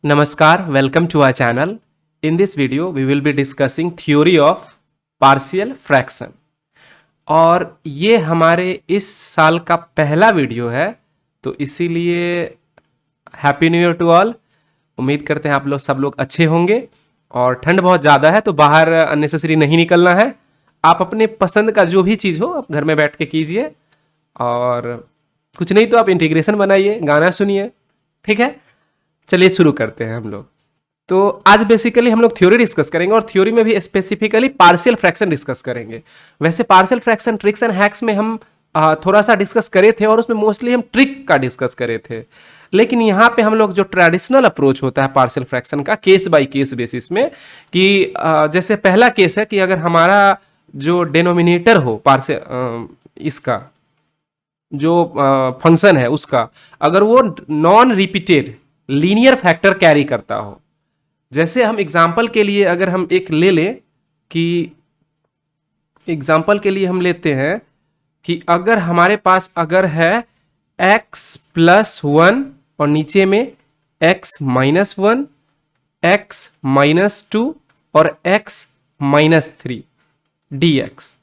Namaskar, welcome to our channel. In this video, we will be discussing theory of partial fraction. और ये हमारे इस साल का पहला वीडियो है, तो इसीलिए happy new year to all. उम्मीद करते हैं आप लोग सब लोग अच्छे होंगे। और ठंड बहुत ज़्यादा है तो बाहर अननेसेसरी नहीं निकलना है। आप अपने पसंद का जो भी चीज़ हो आप घर में बैठ के कीजिए, और कुछ नहीं तो आप इंटीग्रेशन बनाइए, गाना सुनिए। ठीक है, चलिए शुरू करते हैं हम लोग। तो आज बेसिकली हम लोग थ्योरी डिस्कस करेंगे, और थ्योरी में भी स्पेसिफिकली पार्शियल फ्रैक्शन डिस्कस करेंगे। वैसे partial fraction tricks and hacks में हम थोड़ा सा डिस्कस करे थे, और उसमें मोस्टली हम ट्रिक का डिस्कस करे थे। लेकिन यहाँ पे हम लोग जो ट्रेडिशनल अप्रोच होता है पार्शियल फ्रैक्शन का, केस बाय केस बेसिस में, कि जैसे पहला केस है कि अगर हमारा जो डेनोमिनेटर हो पार्शियल इसका जो फंक्शन है उसका, अगर वो non repeated linear factor carry करता हो। जैसे हम एग्जाम्पल के लिए अगर हम एक ले लें कि एग्जाम्पल के लिए हम लेते हैं कि अगर हमारे पास अगर है x+1 और नीचे में x-1, x-2 और x-3 dx,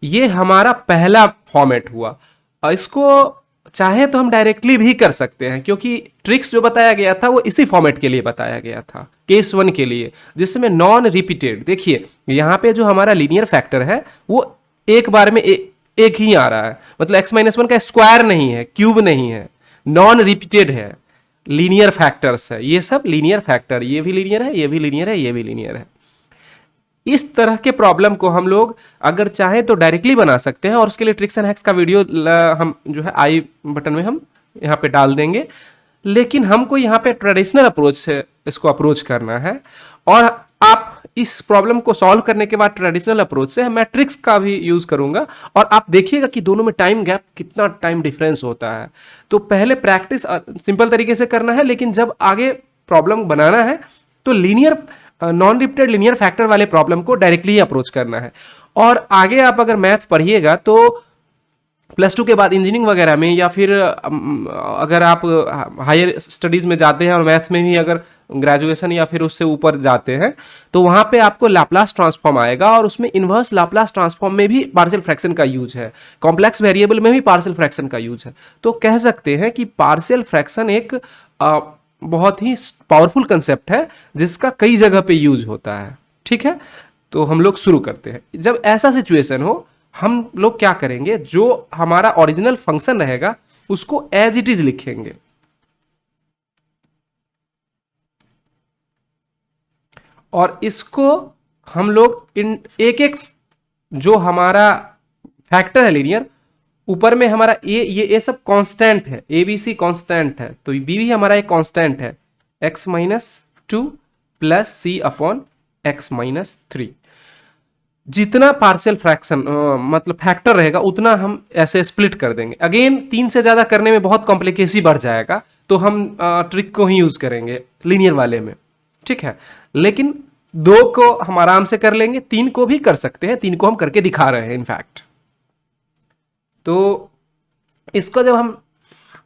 ये हमारा पहला फॉर्मेट हुआ। इसको चाहे तो हम डायरेक्टली भी कर सकते हैं, क्योंकि ट्रिक्स जो बताया गया था वो इसी फॉर्मेट के लिए बताया गया था, केस 1 के लिए, जिसमें नॉन रिपीटेड। देखिए यहाँ पे जो हमारा लीनियर फैक्टर है वो एक बार में एक ही आ रहा है, मतलब x-1 का स्क्वायर नहीं है, क्यूब नहीं है, नॉन रिपीटेड है, लीनियर फैक्टर्स है। ये सब लीनियर फैक्टर, ये भी लीनियर है, ये भी लीनियर है, ये भी लीनियर है। इस तरह के प्रॉब्लम को हम लोग अगर चाहें तो डायरेक्टली बना सकते हैं, और उसके लिए ट्रिक्स एंड हैक्स का वीडियो हम जो है आई बटन में हम यहाँ पे डाल देंगे। लेकिन हमको यहाँ पे ट्रेडिशनल अप्रोच से इसको अप्रोच करना है, और आप इस प्रॉब्लम को सॉल्व करने के बाद ट्रेडिशनल अप्रोच से मैं ट्रिक्स का भी यूज करूंगा, और आप देखिएगा कि दोनों में टाइम गैप, कितना टाइम डिफरेंस होता है। तो पहले प्रैक्टिस सिंपल तरीके से करना है, लेकिन जब आगे प्रॉब्लम बनाना है तो linear non repeated linear factor वाले प्रॉब्लम को डायरेक्टली ही अप्रोच करना है। और आगे आप अगर मैथ पढ़िएगा तो +2 के बाद इंजीनियरिंग वगैरह में, या फिर अगर आप हायर स्टडीज में जाते हैं और मैथ में भी अगर ग्रेजुएशन या फिर उससे ऊपर जाते हैं, तो वहां पे आपको लाप्लास ट्रांसफॉर्म आएगा, और उसमें इनवर्स लाप्लास ट्रांसफॉर्म में भी पार्शियल फ्रैक्शन का यूज है, कॉम्प्लेक्स वेरिएबल में भी पार्शियल फ्रैक्शन का यूज है। तो कह सकते हैं कि पार्शियल फ्रैक्शन एक बहुत ही पावरफुल कंसेप्ट है जिसका कई जगह पे यूज होता है। ठीक है, तो हम लोग शुरू करते हैं। जब ऐसा सिचुएशन हो, हम लोग क्या करेंगे, जो हमारा ओरिजिनल फंक्शन रहेगा उसको एज इट इज लिखेंगे, और इसको हम लोग इन एक एक जो हमारा फैक्टर है लीनियर, ऊपर में हमारा ये सब कांस्टेंट है, ए बी सी कांस्टेंट है, तो बी भी हमारा एक कांस्टेंट है, x-2 प्लस c/x-3। जितना पार्शियल फ्रैक्शन मतलब फैक्टर रहेगा उतना हम ऐसे स्प्लिट कर देंगे। अगेन 3 से ज्यादा करने में बहुत कॉम्प्लिकेसी बढ़ जाएगा, तो हम ट्रिक को ही यूज करेंगे लीनियर वाले में। ठीक है, लेकिन 2 को हम आराम से कर लेंगे, 3 को भी कर सकते हैं, 3 को हम करके दिखा रहे हैं इनफैक्ट। तो इसको जब हम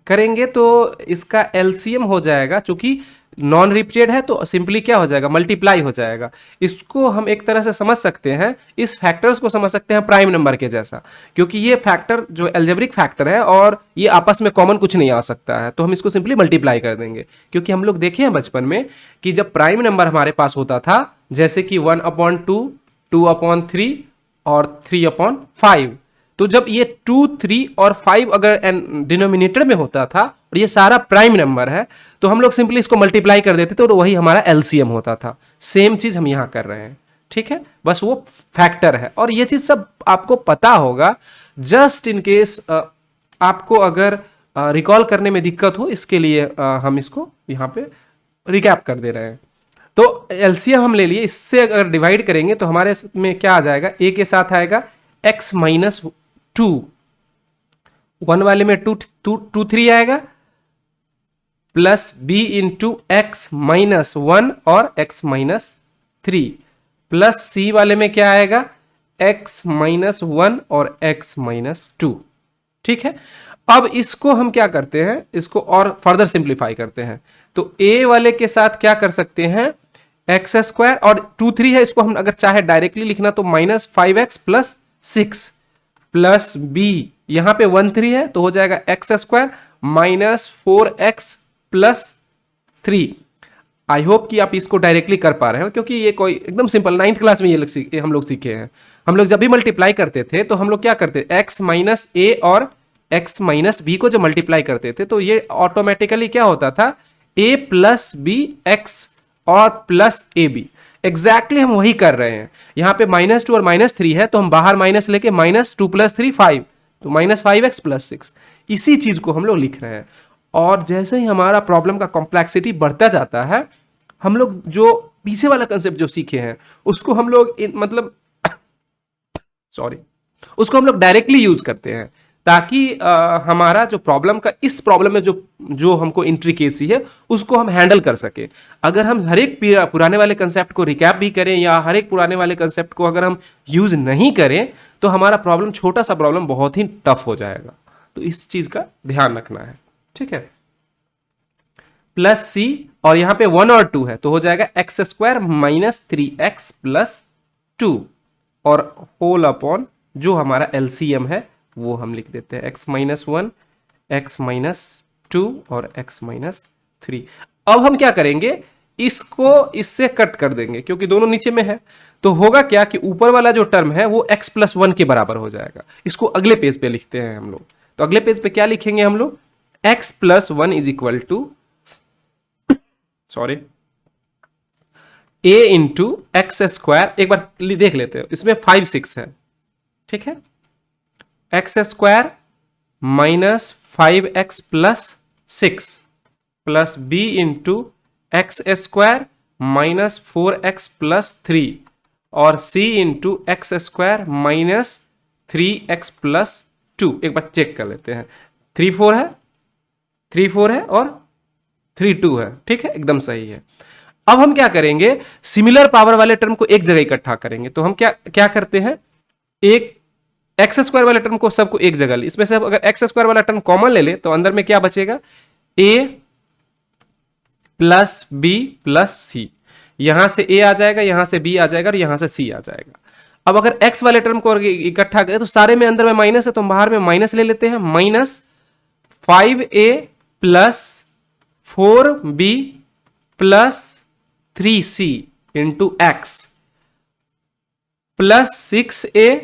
करेंगे तो इसका एलसीएम हो जाएगा, चूंकि नॉन रिपीटेड है तो सिंपली क्या हो जाएगा, मल्टीप्लाई हो जाएगा। इसको हम एक तरह से समझ सकते हैं, इस फैक्टर्स को समझ सकते हैं प्राइम नंबर के जैसा, क्योंकि ये फैक्टर जो एल्जेब्रिक फैक्टर है और ये आपस में कॉमन कुछ नहीं आ सकता है, तो हम इसको सिंपली मल्टीप्लाई कर देंगे। क्योंकि हम लोग देखे हैं बचपन में कि जब प्राइम नंबर हमारे पास होता था, जैसे कि 1/2, 2/3 और 3/5, तो जब ये 2, 3 और 5 अगर डिनोमिनेटर में होता था और ये सारा प्राइम नंबर है, तो हम लोग सिंपली इसको मल्टीप्लाई कर देते थे, तो वही हमारा एलसीएम होता था। सेम चीज हम यहां कर रहे हैं। ठीक है, बस वो फैक्टर है, और ये चीज सब आपको पता होगा। जस्ट इन केस आपको अगर रिकॉल करने में दिक्कत हो, इसके लिए हम इसको यहाँ पे रिकैप कर दे रहे हैं। तो एलसीएम हम ले लिए, इससे अगर डिवाइड करेंगे तो हमारे में क्या आ जाएगा, ए के साथ आएगा x-2, 1 वाले में 2 3 आएगा, प्लस b इंटू x-1 और x-3, प्लस c वाले में क्या आएगा, x-1 और x-2। ठीक है, अब इसको हम क्या करते हैं, इसको और फर्दर सिंप्लीफाई करते हैं। तो ए वाले के साथ क्या कर सकते हैं, एक्स स्क्वायर, और 2 3 है, इसको हम अगर चाहे डायरेक्टली लिखना तो -5x प्लस 6 प्लस बी, यहां पे 1 3 है तो हो जाएगा x square -4x plus 3। I hope कि आप इसको डायरेक्टली कर पा रहे हो, क्योंकि ये कोई एकदम सिंपल 9th क्लास में ये हम लोग सीखे हैं। हम लोग जब भी मल्टीप्लाई करते थे तो हम लोग क्या करते, x माइनस ए और x माइनस बी को जब मल्टीप्लाई करते थे तो ये ऑटोमेटिकली क्या होता था, a प्लस बी एक्स और प्लस ए बी। एग्जैक्टली हम वही कर रहे हैं। यहां पे -2 और -3 है तो हम बाहर माइनस लेके -2 + 3 5, तो -5x प्लस 6, इसी चीज को हम लोग लिख रहे हैं। और जैसे ही हमारा प्रॉब्लम का कॉम्प्लेक्सिटी बढ़ता जाता है, हम लोग जो पीछे वाला कंसेप्ट जो सीखे हैं उसको हम लोग मतलब उसको हम लोग डायरेक्टली यूज करते हैं, ताकि हमारा जो प्रॉब्लम का, इस प्रॉब्लम में जो हमको इंट्रिकेसी है उसको हम हैंडल कर सके। अगर हम हर एक पुराने वाले कंसेप्ट को रिकैप भी करें या हर एक पुराने वाले कंसेप्ट को अगर हम यूज नहीं करें तो हमारा प्रॉब्लम, छोटा सा प्रॉब्लम बहुत ही टफ हो जाएगा। तो इस चीज का ध्यान रखना है, ठीक है। प्लस सी, और यहां पे 1 और 2 है तो हो जाएगा एक्स स्क्वायर -3x प्लस 2, और होल अपॉन जो हमारा एलसीएम है वो हम लिख देते हैं x-1, x-2 और x-3। अब हम क्या करेंगे, इसको इससे कट कर देंगे क्योंकि दोनों नीचे में है। तो होगा क्या कि ऊपर वाला जो टर्म है वो x+1 के बराबर हो जाएगा। इसको अगले पेज पे लिखते हैं हम लोग। तो अगले पेज पे क्या लिखेंगे हम लोग, x+1 is equal to a into x square. एक बार देख लेते हैं, इसमें 5 6 है, ठीक है। X square -5x plus 6 plus B into x square -4x plus 3 और c into x square -3x plus 2। एक बार चेक कर लेते हैं, 3 4 है, 3 4 है और 3 2 है, ठीक है, एकदम सही है। अब हम क्या करेंगे, सिमिलर पावर वाले टर्म को एक जगह इकट्ठा करेंगे। तो हम क्या करते हैं, एक एक्स स्क्वायर वाले टर्म को सबको एक जगह ले, इसमें से अगर एक्स स्क्वायर वाला टर्म कॉमन ले ले तो अंदर में क्या बचेगा, a प्लस बी प्लस सी। यहां से a आ जाएगा, यहां से b आ जाएगा और यहां से c आ जाएगा। अब अगर x वाले टर्म को इकट्ठा करें तो सारे में अंदर में माइनस है तो हम बाहर में माइनस ले लेते हैं, -5a plus 4b plus 3c into x plus 6a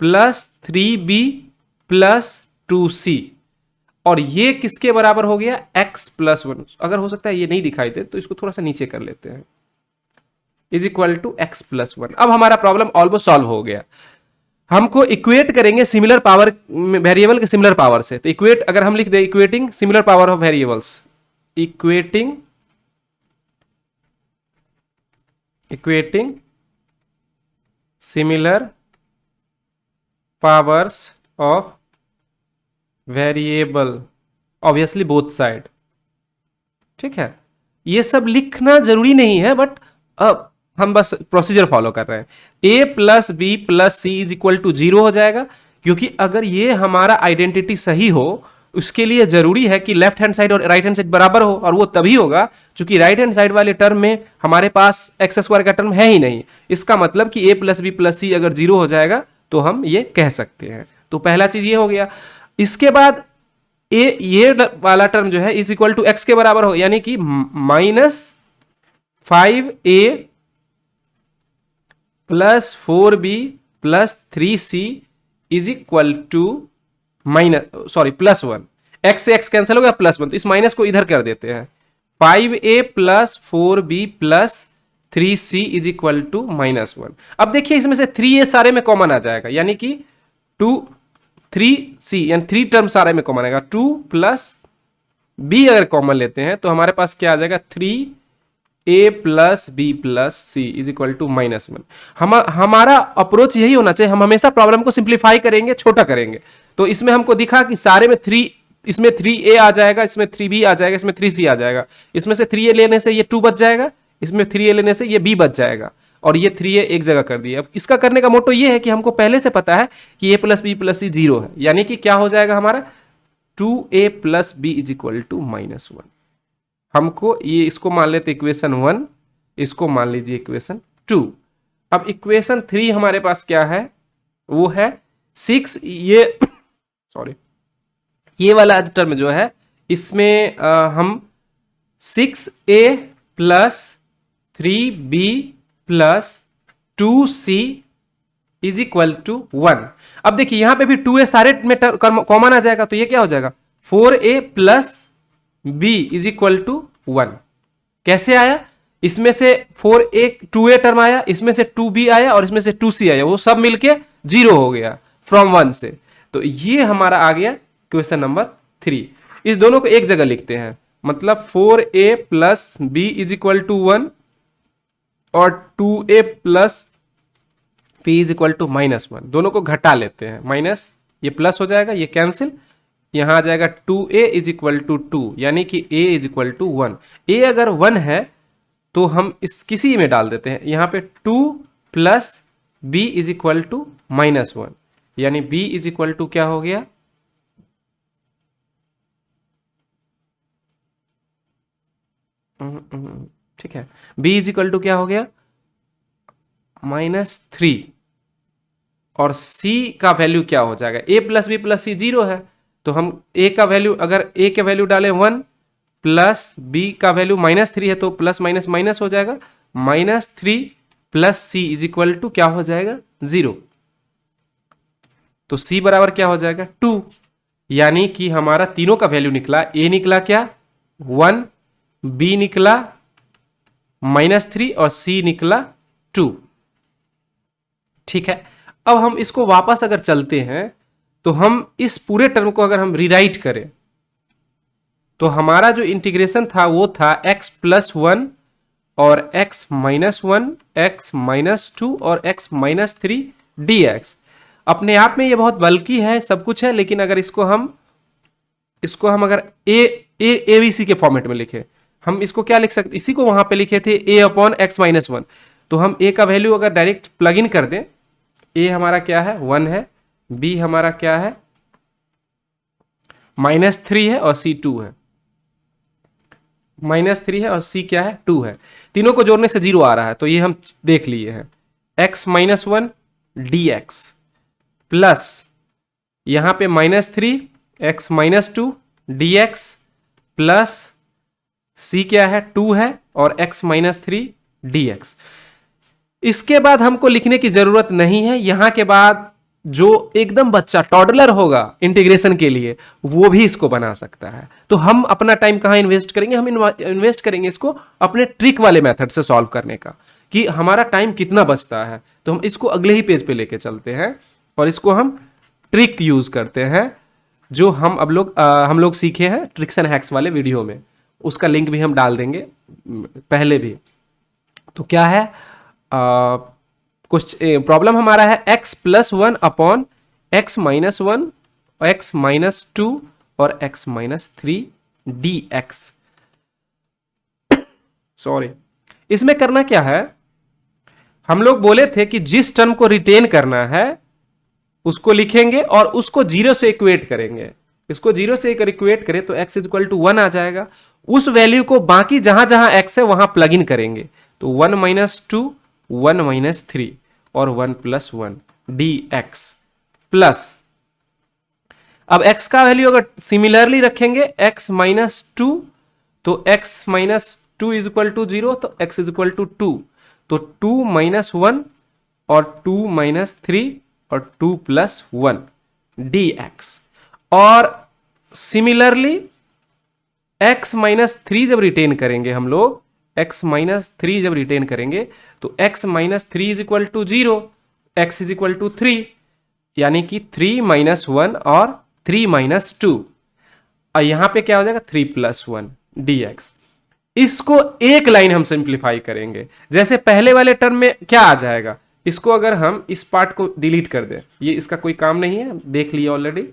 plus 3b plus 2c, और ये किसके बराबर हो गया, x+1। अगर हो सकता है ये नहीं दिखाई दे तो इसको थोड़ा सा नीचे कर लेते हैं, इज इक्वल टू x+1। अब हमारा प्रॉब्लम ऑलमोस्ट सॉल्व हो गया। हमको इक्वेट करेंगे सिमिलर पावर वेरिएबल के सिमिलर पावर से। तो इक्वेट अगर हम लिख दे, equating similar power of variables, equating similar powers of variable, obviously both side, ठीक है। ये सब लिखना जरूरी नहीं है, बट अब हम बस प्रोसीजर फॉलो कर रहे हैं। a plus B plus C is equal to 0 हो जाएगा, क्योंकि अगर ये हमारा आइडेंटिटी सही हो उसके लिए जरूरी है कि लेफ्ट हैंड साइड और राइट हैंड साइड बराबर हो, और वो तभी होगा क्योंकि राइट हैंड साइड वाले टर्म में हमारे पास एक्स स्क्वायर का टर्म है ही नहीं। इसका मतलब कि a प्लस बी प्लस सी अगर 0 हो जाएगा तो हम ये कह सकते हैं। तो पहला चीज ये हो गया। इसके बाद ये वाला टर्म जो है इज इक्वल टू एक्स के बराबर हो, यानी कि -5a plus 4b plus 3c is equal to +1। X से एक्स कैंसिल हो गया, +1, तो इस माइनस को इधर कर देते हैं। 5a plus 4b plus 3c is equal to -1। अब देखिए इसमें से 3a सारे में कॉमन आ जाएगा, यानी कि 3c, यानी 3 टर्म सारे में कॉमन आएगा। 2 प्लस b अगर कॉमन लेते हैं तो हमारे पास क्या आ जाएगा, 3a plus b plus C is equal to -1। हमारा अप्रोच यही होना चाहिए, हम हमेशा प्रॉब्लम को सिंप्लीफाई करेंगे, छोटा करेंगे। तो इसमें हमको दिखा कि सारे में 3, इसमें 3a आ जाएगा, इसमें 3b आ जाएगा, इसमें 3c आ जाएगा। इसमें से 3a लेने से ये 2 बच जाएगा, इसमें 3a लेने से ये b बच जाएगा, और ये 3a एक जगह कर दिया। अब इसका करने का मोटो ये है कि हमको पहले से पता है कि a plus B plus C 0 है, यानी कि क्या हो जाएगा हमारा 2a plus B is equal to -1। हमको ये इसको मान लेते इक्वेशन 1, इसको मान लीजिए इक्वेशन 2। अब इक्वेशन 3 हमारे पास क्या है, वो है 6, ये सॉरी ये वाला टर्म जो है इसमें हम 6a plus 3b plus 2c is equal to 1। अब देखिए यहां पे भी 2a सारे में कॉमन आ जाएगा, तो ये क्या हो जाएगा 4a plus b is equal to 1। कैसे आया, इसमें से 4a 2a टर्म आया, इसमें से 2b आया और इसमें से 2c आया, वो सब मिलके 0 हो गया फ्रॉम 1 से। तो ये हमारा आ गया क्वेश्चन नंबर 3। इस दोनों को एक जगह लिखते हैं, मतलब 4a plus b is equal to 1 और 2a plus p is equal to -1, दोनों को घटा लेते हैं, माइनस ये प्लस हो जाएगा, ये कैंसिल, यहां आ जाएगा 2a इज इक्वल टू 2, यानी कि a is equal to 1। a अगर 1 है तो हम इस किसी में डाल देते हैं, यहां पे 2 plus b is equal to -1, यानी b इज इक्वल टू क्या हो गया, ठीक है, b इज इक्वल टू क्या हो गया -3, और c का वैल्यू क्या हो जाएगा, a plus B plus C 0 है, तो हम a का वैल्यू, अगर a के वैल्यू डालें 1 प्लस b का वैल्यू -3 है तो प्लस माइनस माइनस हो जाएगा, -3 plus c is equal to क्या हो जाएगा 0, तो c बराबर क्या हो जाएगा 2, यानी कि हमारा तीनों का वैल्यू निकला, a निकला क्या 1, b निकला -3 और c निकला 2। ठीक है, अब हम इसको वापस अगर चलते हैं तो हम इस पूरे टर्म को अगर हम रीराइट करें तो हमारा जो इंटीग्रेशन था वो था x प्लस 1 और x माइनस 1, x माइनस 2 और x माइनस 3 dx। अपने आप में ये बहुत बल्कि है, सब कुछ है, लेकिन अगर इसको हम अगर a b c के फॉर्मेट में लिखे, हम इसको क्या लिख सकते, इसी को वहां पे लिखे थे a अपॉन x माइनस 1, तो हम a का वैल्यू अगर डायरेक्ट प्लग इन कर दें, a हमारा क्या है 1 है, b हमारा क्या है -3 है और c 2 है, -3 है और c क्या है 2 है, तीनों को जोड़ने से 0 आ रहा है, तो ये हम देख लिए हैं, x माइनस 1 dx प्लस यहां पे -3 x minus 2 dx plus c क्या है 2 है और x माइनस 3 dx। इसके बाद हमको लिखने की जरूरत नहीं है, यहां के बाद जो एकदम बच्चा टॉडलर होगा इंटीग्रेशन के लिए वो भी इसको बना सकता है। तो हम अपना टाइम कहां इन्वेस्ट करेंगे, हम इन्वेस्ट करेंगे इसको अपने ट्रिक वाले मेथड से सॉल्व करने का, कि हमारा टाइम कितना बचता है। तो हम इसको अगले ही पेज पे लेके चलते हैं और इसको हम ट्रिक यूज करते हैं, जो हम लोग सीखे हैं ट्रिक्स एंड हैक्स वाले वीडियो में, उसका लिंक भी हम डाल देंगे पहले भी। तो क्या है, कुछ प्रॉब्लम हमारा है x plus 1 upon x minus 1, x minus 2 और x माइनस 3 dx। सॉरी, इसमें करना क्या है, हम लोग बोले थे कि जिस टर्म को रिटेन करना है उसको लिखेंगे और उसको 0 से इक्वेट करेंगे। इसको 0 से इक्वेट करें तो x इज इक्वल टू 1 आ जाएगा, उस वैल्यू को बाकी जहां जहां x है वहां प्लग इन करेंगे, तो 1 माइनस 2, 1 माइनस 3 और 1 प्लस 1 dx प्लस, अब x का वैल्यू अगर सिमिलरली रखेंगे x माइनस 2, तो x minus 2 is equal to 0, तो x इज इक्वल टू 2, तो 2 माइनस 1 और 2 माइनस 3 और 2 प्लस 1 dx। और सिमिलरली x माइनस 3 जब रिटेन करेंगे हम लोग, x माइनस 3 जब रिटेन करेंगे तो x minus 3 is equal to 0, x is equal to 3, यानी कि 3 माइनस 1 और 3 माइनस 2, और यहां पे क्या हो जाएगा 3 प्लस 1 dx। इसको एक लाइन हम सिंप्लीफाई करेंगे, जैसे पहले वाले टर्म में क्या आ जाएगा, इसको अगर हम इस पार्ट को डिलीट कर दें, ये इसका कोई काम नहीं है, देख लिया ऑलरेडी,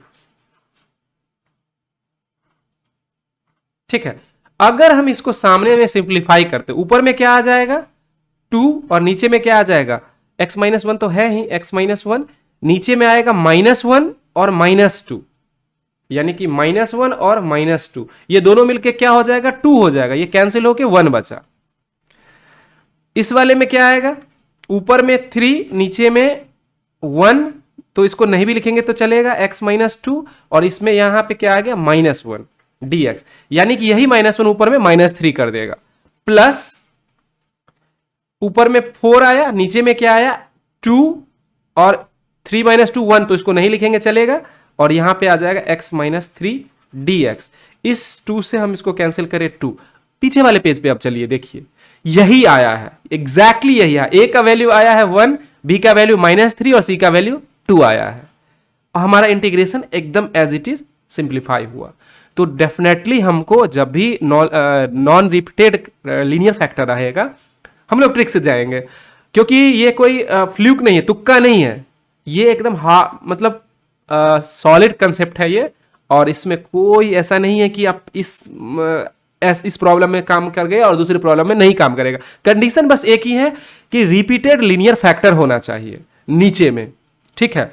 ठीक है। अगर हम इसको सामने में सिंप्लीफाई करते, ऊपर में क्या आ जाएगा 2 और नीचे में क्या आ जाएगा, x माइनस 1 तो है ही, x माइनस 1, नीचे में आएगा -1 और -2, यानी कि -1 और -2, ये दोनों मिलके क्या हो जाएगा, 2 हो जाएगा, ये कैंसिल होके 1 बचा। इस वाले में क्या आएगा, ऊपर में 3 नीचे में 1, तो इसको नहीं भी लिखेंगे तो चलेगा, x-2, और इसमें यहां पे क्या आ गया, -1 dx, यानी कि यही -1 ऊपर में -3 कर देगा, प्लस ऊपर में 4 आया, नीचे में क्या आया 2, और 3 - 2 1, तो इसको नहीं लिखेंगे चलेगा, और यहां पे आ जाएगा x-3 dx। इस 2 से हम इसको कैंसिल करें 2। पीछे वाले पेज पे अब चलिए देखिए, यही आया है, एग्जैक्टली यही है, a का वैल्यू आया है 1, b का वैल्यू -3 और c का वैल्यू 2 आया है, और हमारा इंटीग्रेशन एकदम एज इट इज सिंप्लीफाई हुआ। तो डेफिनेटली हमको जब भी नॉन रिपीटेड लीनियर फैक्टर रहेगा, हम लोग ट्रिक से जाएंगे, क्योंकि ये कोई फ्लूक नहीं है, तुक्का नहीं है, ये एकदम मतलब सॉलिड कंसेप्ट है ये, और इसमें कोई ऐसा नहीं है कि आप इस प्रॉब्लम में काम कर गए और दूसरी प्रॉब्लम में नहीं काम करेगा। कंडीशन बस एक ही है कि रिपीटेड लीनियर फैक्टर होना चाहिए नीचे में, ठीक है,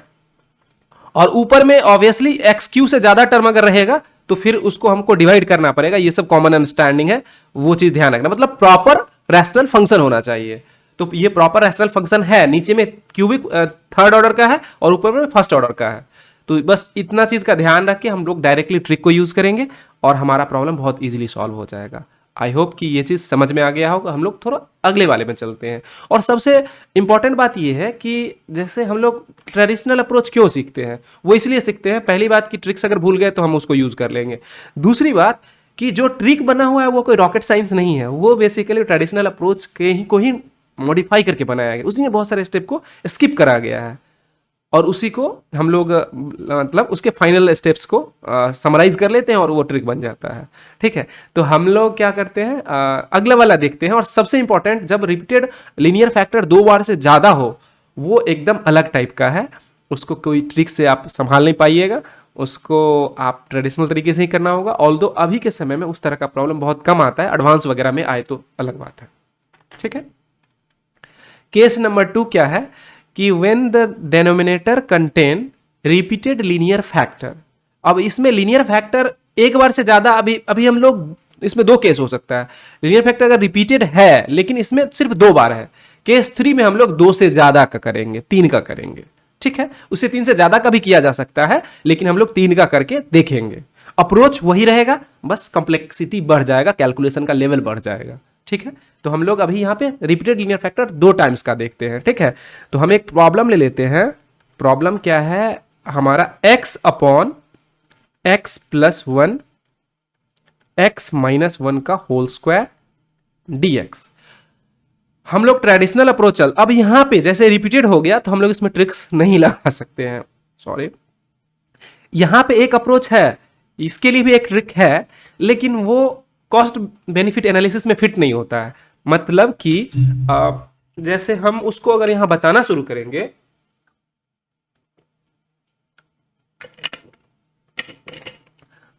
और ऊपर में ऑब्वियसली एक्स क्यू से ज्यादा टर्म अगर रहेगा तो फिर उसको हमको डिवाइड करना पड़ेगा, ये सब कॉमन अंडरस्टैंडिंग है, वो चीज ध्यान रखना, मतलब प्रॉपर रैशनल फंक्शन होना चाहिए। तो ये प्रॉपर रैशनल फंक्शन है, नीचे में क्यूबिक थर्ड ऑर्डर का है और ऊपर में फर्स्ट ऑर्डर का है। तो बस इतना चीज का ध्यान रख के हम लोग डायरेक्टली ट्रिक को यूज करेंगे और हमारा प्रॉब्लम बहुत इजीली सॉल्व हो जाएगा। आई होप कि ये चीज समझ में आ गया होगा। हम लोग थोड़ा अगले वाले में चलते हैं। और सबसे इंपॉर्टेंट बात ये है कि जैसे हम लोग ट्रेडिशनल अप्रोच क्यों सीखते हैं, वो इसलिए सीखते हैं, पहली बात कि ट्रिक्स अगर भूल गए तो हम उसको यूज कर लेंगे। दूसरी बात कि जो ट्रिक बना हुआ है वो कोई रॉकेट साइंस नहीं है, वो बेसिकली ट्रेडिशनल अप्रोच के ही को ही मॉडिफाई करके बनाया गया, उसमें बहुत सारे स्टेप को स्किप करा गया है और उसी को हम लोग मतलब उसके फाइनल स्टेप्स को समराइज कर लेते हैं और वो ट्रिक बन जाता है। ठीक है, तो हम लोग क्या करते हैं, अगला वाला देखते हैं। और सबसे इंपॉर्टेंट, जब रिपीटेड लीनियर फैक्टर 2 बार से ज़्यादा हो, वो एकदम अलग टाइप का है, उसको कोई ट्रिक से आप संभाल नहीं पाइएगा, उसको आप ट्रेडिशनल तरीके से ही करना होगा। ऑल्दो अभी के समय में उस तरह का प्रॉब्लम बहुत कम आता है, एडवांस वगैरह में आए तो अलग बात है। ठीक है, केस नंबर 2 क्या है कि when the denominator contain repeated linear factor। अब इसमें लीनियर फैक्टर एक बार से ज्यादा, अभी हम लोग इसमें 2 केस हो सकता है। लीनियर फैक्टर अगर रिपीटेड है लेकिन इसमें सिर्फ 2 बार है, केस 3 में हम लोग 2 से ज्यादा का करेंगे, 3 का करेंगे। ठीक है, उससे 3 से ज्यादा का भी किया जा सकता है, लेकिन हम लोग 3 का करके देखेंगे। अप्रोच वही रहेगा, बस कॉम्प्लेक्सिटी बढ़ जाएगा, कैलकुलेशन का लेवल बढ़ जाएगा। ठीक है, तो हम लोग अभी यहाँ पे रिपीटेड लीनियर फैक्टर 2 टाइम्स का देखते हैं। ठीक है, तो हम एक प्रॉब्लम ले लेते हैं। प्रॉब्लम क्या है हमारा, x upon x plus 1 x minus 1 का होल स्क्वायर dx। हम लोग ट्रेडिशनल अप्रोच अब यहां पे जैसे रिपीटेड हो गया तो हम लोग इसमें ट्रिक्स नहीं लगा सकते हैं, सॉरी। यहां पे एक अप्रोच है, इसके लिए भी एक ट्रिक है, लेकिन वो कॉस्ट बेनिफिट एनालिसिस में फिट नहीं होता है। मतलब कि जैसे हम उसको अगर यहां बताना शुरू करेंगे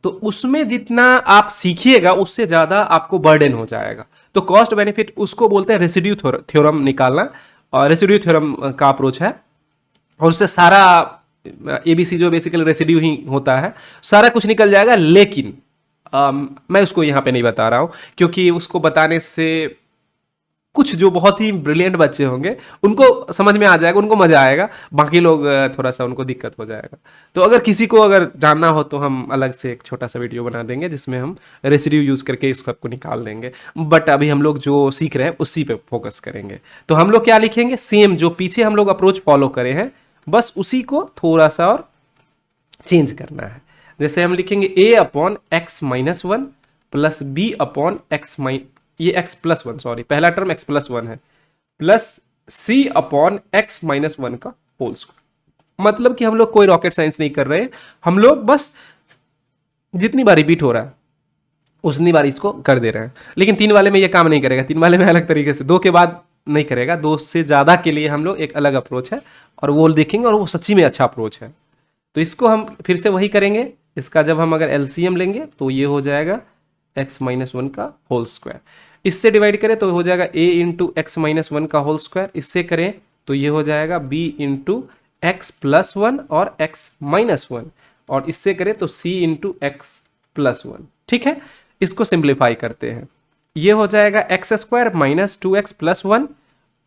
तो उसमें जितना आप सीखिएगा उससे ज्यादा आपको बर्डन हो जाएगा। तो कॉस्ट बेनिफिट उसको बोलते हैं रेसिड्यू थ्योरम निकालना, और रेसिड्यू थ्योरम का अप्रोच है, और उससे सारा एबीसी जो बेसिकली रेसिड्यू ही होता है सारा कुछ निकल जाएगा। लेकिन मैं उसको यहाँ पे नहीं बता रहा हूँ, क्योंकि उसको बताने से कुछ जो बहुत ही ब्रिलियंट बच्चे होंगे उनको समझ में आ जाएगा, उनको मजा आएगा, बाकी लोग थोड़ा सा उनको दिक्कत हो जाएगा। तो अगर किसी को अगर जानना हो तो हम अलग से एक छोटा सा वीडियो बना देंगे जिसमें हम रेसिड्यू यूज करके इस सबको निकाल देंगे। बट अभी हम लोग जो सीख रहे हैं उसी पे फोकस करेंगे। तो हम लोग क्या लिखेंगे, सेम जो पीछे हम लोग अप्रोच फॉलो करे हैं बस उसी को थोड़ा सा और चेंज करना है। जैसे हम लिखेंगे a upon x minus 1 plus B upon x ये x प्लस 1, सॉरी पहला टर्म x प्लस 1 है, plus c upon x minus 1 का होल स्क्वायर। मतलब कि हम लोग कोई रॉकेट साइंस नहीं कर रहे हैं, हम लोग बस जितनी बार रिपीट हो रहा है उतनी बार इसको कर दे रहे हैं। लेकिन 3 वाले में ये काम नहीं करेगा, 3 वाले में अलग तरीके से 2 के बाद नहीं करेगा, 2 से ज्यादा के लिए हम लोग एक अलग अप्रोच है और वो देखेंगे, और वो सच्ची में अच्छा अप्रोच है। तो इसको हम फिर से वही करेंगे। इसका जब हम अगर एलसीएम लेंगे तो ये हो जाएगा x माइनस 1 का होल स्क्वायर, इससे डिवाइड करें तो हो जाएगा a इंटू एक्स माइनस 1 का होल स्क्वायर, इससे करें तो ये हो जाएगा b इंटू एक्स प्लस 1 और x माइनस 1, और इससे करें तो c into x plus one. ठीक है, इसको सिंप्लीफाई करते हैं, ये हो जाएगा x square minus two x plus one,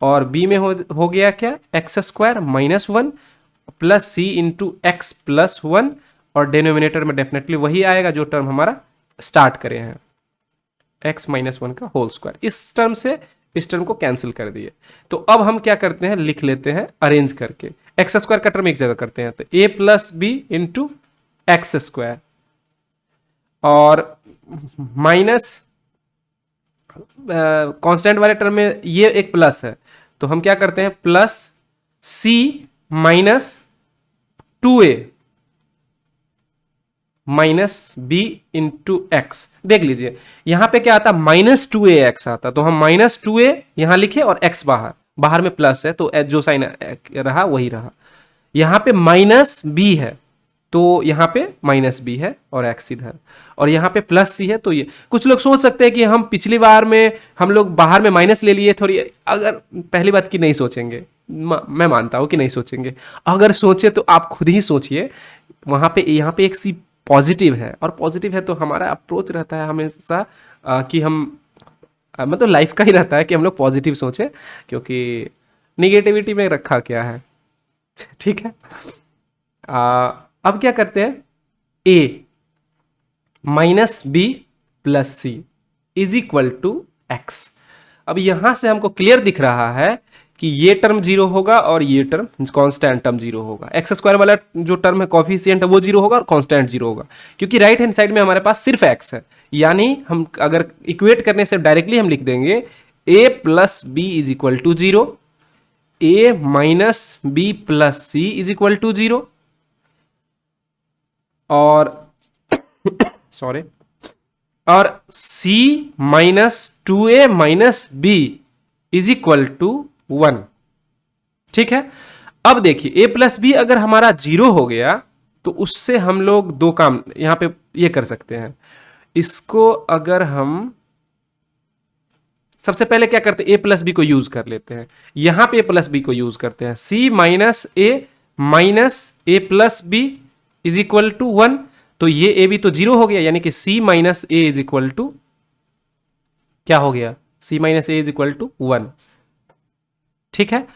और b में हो गया क्या, x square minus one plus c into x plus one, और डिनोमिनेटर में डेफिनेटली वही आएगा जो टर्म हमारा स्टार्ट करे हैं, x माइनस वन का होल स्क्वायर। इस टर्म से इस टर्म को कैंसिल कर दिए। तो अब हम क्या करते हैं, लिख लेते हैं अरेंज करके, एक्स स्क्वायर का टर्म एक जगह करते हैं, तो a plus B into x square, और माइनस कांस्टेंट वाले टर्म में ये एक प्लस है, तो हम क्या करते हैं, plus c minus 2a minus B into x. देख लीजिए यहां पे क्या आता, माइनस टू ए एक्स आता, तो हम माइनस टू ए यहां लिखे और एक्स बाहर, बाहर में प्लस है तो जो साइन रहा वही रहा। यहां पे माइनस बी है तो यहां पे माइनस बी है और एक्स इधर, और यहां पे प्लस सी है। तो ये कुछ लोग सोच सकते हैं कि हम पिछली बार में हम लोग बाहर में माइनस ले लिए थोड़ी, अगर पहली बात की नहीं सोचेंगे, मैं मानता हूं कि नहीं सोचेंगे, अगर सोचे तो आप खुद ही सोचिए, वहां पे यहाँ पे एक सी पॉजिटिव है, और पॉजिटिव है तो हमारा अप्रोच रहता है हमेशा कि हम मतलब लाइफ का ही रहता है कि हम लोग पॉजिटिव सोचें, क्योंकि निगेटिविटी में रखा क्या है। ठीक है, अब क्या करते हैं, a minus B plus C is equal to x. अब यहां से हमको क्लियर दिख रहा है कि ये टर्म जीरो होगा और ये टर्म कांस्टेंट टर्म जीरो होगा, एक्स स्क्वायर वाला जो टर्म है कॉफिशिएंट है वो जीरो होगा और कांस्टेंट जीरो होगा, क्योंकि राइट हैंड साइड में हमारे पास सिर्फ एक्स है। यानी हम अगर इक्वेट करने से डायरेक्टली हम लिख देंगे a plus B is equal to zero, a minus B plus C is equal to zero, और सॉरी, और c minus two A minus B is equal to one. ठीक है, अब देखिए a प्लस बी अगर हमारा जीरो हो गया तो उससे हम लोग दो काम यहां पे ये कर सकते हैं। इसको अगर हम सबसे पहले क्या करते हैं, a प्लस बी को यूज कर लेते हैं, यहां पे a प्लस बी को यूज करते हैं, c minus A minus A plus B is equal to one. तो ये a भी तो जीरो हो गया, यानी कि c minus a is equal to क्या हो गया, c minus a is equal to one. ठीक है,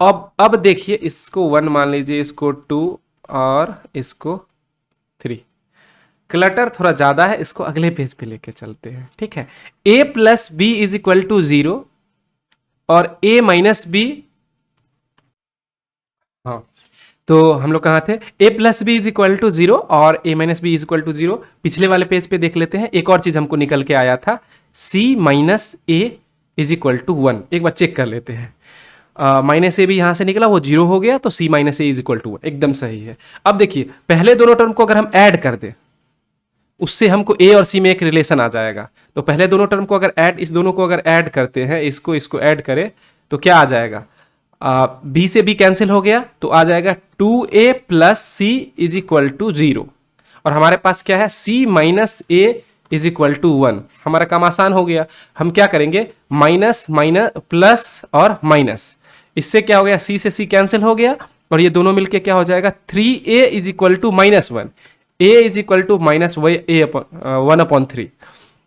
अब देखिए इसको वन मान लीजिए, इसको टू और इसको थ्री। क्लटर थोड़ा ज्यादा है, इसको अगले पेज पे लेके चलते हैं। ठीक है, a plus B is equal to zero और a माइनस बी, हाँ तो हम लोग कहाँ थे, a plus B is equal to zero और a minus B is equal to zero. पिछले वाले पेज पे देख लेते हैं, एक और चीज हमको निकल के आया था, c minus a is equal to one. एक बार चेक कर लेते हैं, माइनस ए भी यहां से निकला, वो जीरो हो गया, तो c minus a is equal to one, एकदम सही है। अब देखिए पहले दोनों टर्म को अगर हम ऐड कर दें, उससे हमको a और c में एक रिलेशन आ जाएगा। तो पहले दोनों टर्म को अगर ऐड, इस दोनों को अगर ऐड करते हैं, इसको ऐड करें तो क्या आ जाएगा, b से b कैंसिल हो गया तो आ जाएगा 2a plus C is equal to zero, और हमारे पास क्या है, c minus a is equal to one. हमारा काम आसान हो गया, हम क्या करेंगे, माइनस माइनस प्लस और माइनस, इससे क्या हो गया, c से c कैंसिल हो गया और ये दोनों मिलके क्या हो जाएगा, 3a is equal to minus one, a is equal to minus one upon three,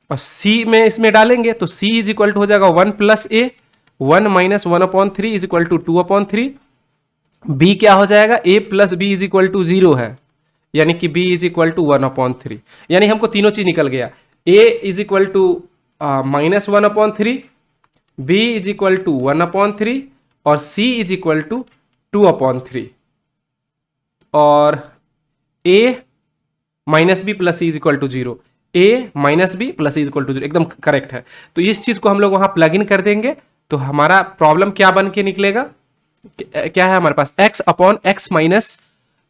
और c में इसमें डालेंगे तो c इज इक्वल टू हो जाएगा one plus a, one minus one upon three is equal to two upon three. b क्या हो जाएगा, a plus B is equal to zero है, यानी कि b is equal to one upon three, यानी हमको तीनों चीज निकल गया, a is equal to minus one upon three, b is equal to one upon three, और c is equal to two upon three, और a minus B plus C is equal to zero, a minus B plus C is equal to zero, एकदम correct है। तो इस चीज को हम लोग वहां प्लग इन कर देंगे, तो हमारा प्रॉब्लम क्या बन के निकलेगा, क्या है हमारे पास, x upon x minus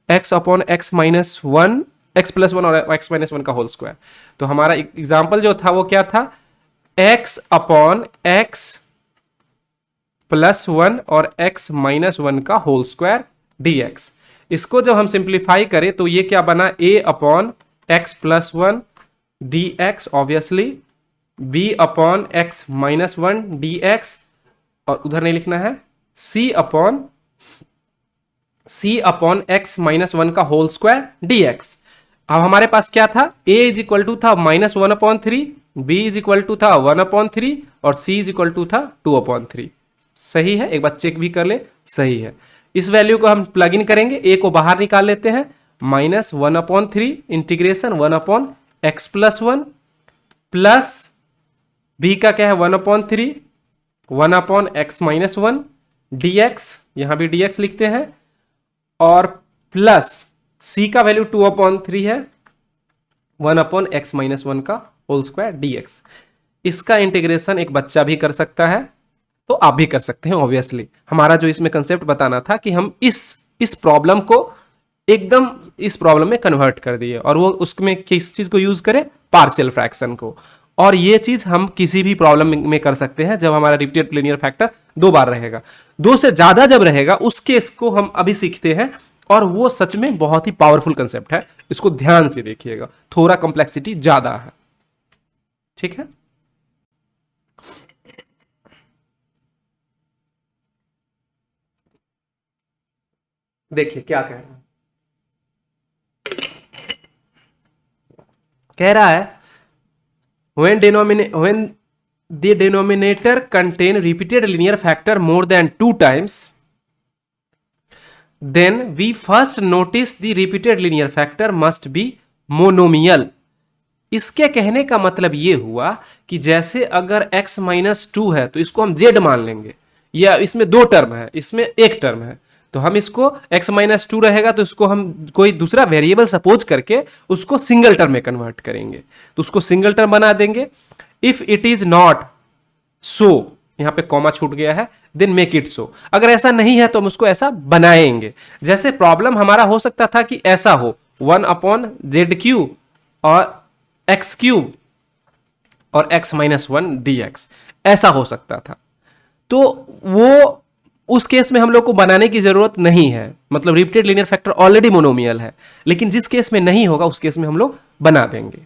x upon x minus one, x plus one और एक्स माइनस वन का होल स्क्वायर। तो हमारा एग्जाम्पल जो था वो क्या था, x upon x plus one और x माइनस वन का होल स्क्वायर dx। इसको जब हम सिंप्लीफाई करें तो ये क्या बना, a upon x plus one D x, obviously b upon x minus one D x, और उधर नहीं लिखना है, c upon x minus one का होल स्क्वायर dx। अब हमारे पास क्या था, a इज इक्वल टू था -1/3, b इज इक्वल टू था 1/3 और c इज इक्वल टू था 2/3। सही है, एक बार चेक भी कर ले, सही है। इस वैल्यू को हम प्लग इन करेंगे, a को बाहर निकाल लेते हैं, -1/3 इंटीग्रेशन 1/x+1 प्लस b का क्या है 1/3 1/x-1 dx, यहां भी dx लिखते हैं, और प्लस c का वैल्यू 2/3 है 1/x-1 का होल स्क्वायर dx। इसका इंटीग्रेशन एक बच्चा भी कर सकता है, तो आप भी कर सकते हैं। ऑब्वियसली हमारा जो इसमें कंसेप्ट बताना था कि हम इस प्रॉब्लम को एकदम इस प्रॉब्लम में कन्वर्ट कर दिए, और वो उसमें किस चीज को यूज करें, पार्शियल फ्रैक्शन को। और ये चीज हम किसी भी प्रॉब्लम में कर सकते हैं जब हमारा रिपीटेड लीनियर फैक्टर 2 बार रहेगा। 2 से ज्यादा जब रहेगा उस केस को हम अभी सीखते हैं, और वो सच में बहुत ही पावरफुल कंसेप्ट है, इसको ध्यान से देखिएगा, थोड़ा कॉम्प्लेक्सिटी ज्यादा है। ठीक है, देखिए क्या कह रहा है, कह रहा है when the denominator contain repeated linear factor more than 2 times, then we first notice the repeated linear factor must be monomial। इसके कहने का मतलब ये हुआ कि जैसे अगर x-2 है तो इसको हम z मान लेंगे, या इसमें 2 टर्म है, इसमें 1 टर्म है, तो हम इसको x-2 रहेगा तो इसको हम कोई दूसरा वेरिएबल सपोज करके उसको सिंगल टर्म में कन्वर्ट करेंगे, तो उसको सिंगल टर्म बना देंगे। If it is not so, यहां पे कॉमा छूट गया है, देन मेक इट सो। अगर ऐसा नहीं है तो हम उसको ऐसा बनाएंगे। जैसे प्रॉब्लम हमारा हो सकता था कि ऐसा हो 1/z³ और x³ और x-1 dx, ऐसा हो सकता था। तो वो उस केस में हम लोग को बनाने की जरूरत नहीं है, मतलब repeated linear factor already monomial है। लेकिन जिस केस में नहीं होगा उस केस में हम लोग बना देंगे।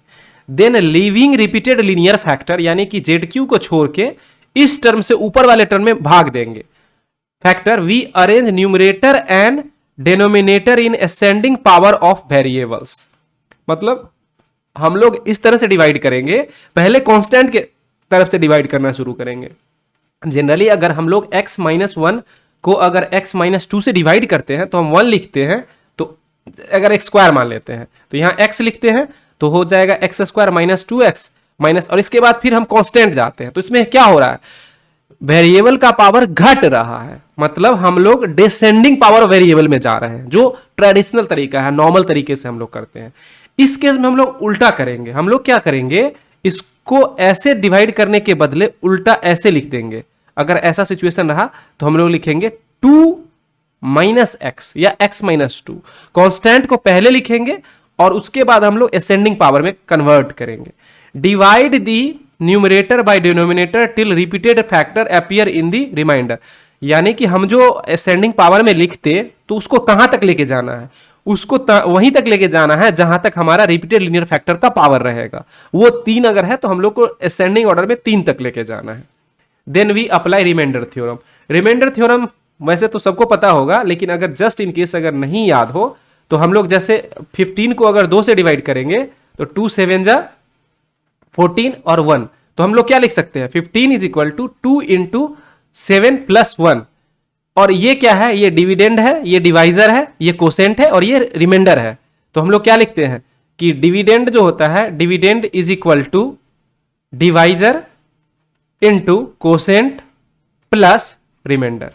Then leaving repeated linear factor, यानी कि ZQ को छोड़ के इस टर्म से ऊपर वाले टर्म में भाग देंगे factor, we arrange numerator and denominator in ascending power of variables. मतलब हम लोग इस तरह से डिवाइड करेंगे, पहले कांस्टेंट के तरफ से डिवाइड करना शुरू करेंगे। जनरली अगर हम लोग x-1 को अगर x-2 से डिवाइड करते हैं तो हम 1 लिखते हैं, तो अगर x² मान लेते हैं तो यहां x लिखते हैं तो हो जाएगा x² - 2x माइनस, और इसके बाद फिर हम कांस्टेंट जाते हैं। तो इसमें क्या हो रहा है, वेरिएबल का पावर घट रहा है, मतलब हम लोग डिसेंडिंग पावर वेरिएबल में जा रहे हैं, जो ट्रेडिशनल तरीका है, नॉर्मल तरीके से हम लोग करते हैं। इस केस में हम लोग उल्टा करेंगे। हम लोग क्या करेंगे, इसको ऐसे डिवाइड करने के बदले उल्टा ऐसे लिख देंगे। अगर ऐसा सिचुएशन रहा तो हम लोग लिखेंगे 2 - x या x-2, कांस्टेंट को पहले लिखेंगे और उसके बाद हम लोग असेंडिंग पावर में कन्वर्ट करेंगे। Divide the numerator by denominator till repeated factor appear in the remainder, यानी कि हम जो असेंडिंग पावर में लिखते तो उसको कहां तक लेके जाना है, उसको वहीं तक लेके जाना है जहां तक हमारा रिपीटेड लीनियर फैक्टर का पावर रहेगा। वो 3 अगर है तो हम लोग को असेंडिंग ऑर्डर में 3 तक लेके जाना है। Then we apply remainder theorem. Remainder theorem वैसे तो सबको पता होगा, लेकिन अगर जस्ट इन केस अगर नहीं याद हो तो हम लोग जैसे 15 को अगर 2 से डिवाइड करेंगे तो 2 × 7 = 14 और 1, तो हम लोग क्या लिख सकते हैं, 15 = 2 × 7 + 1। और ये क्या है, ये डिविडेंड है, ये डिवाइजर है, ये कोसेंट है और ये रिमाइंडर है। तो हम लोग क्या लिखते हैं कि डिविडेंड जो होता है, dividend = divisor into quotient plus remainder.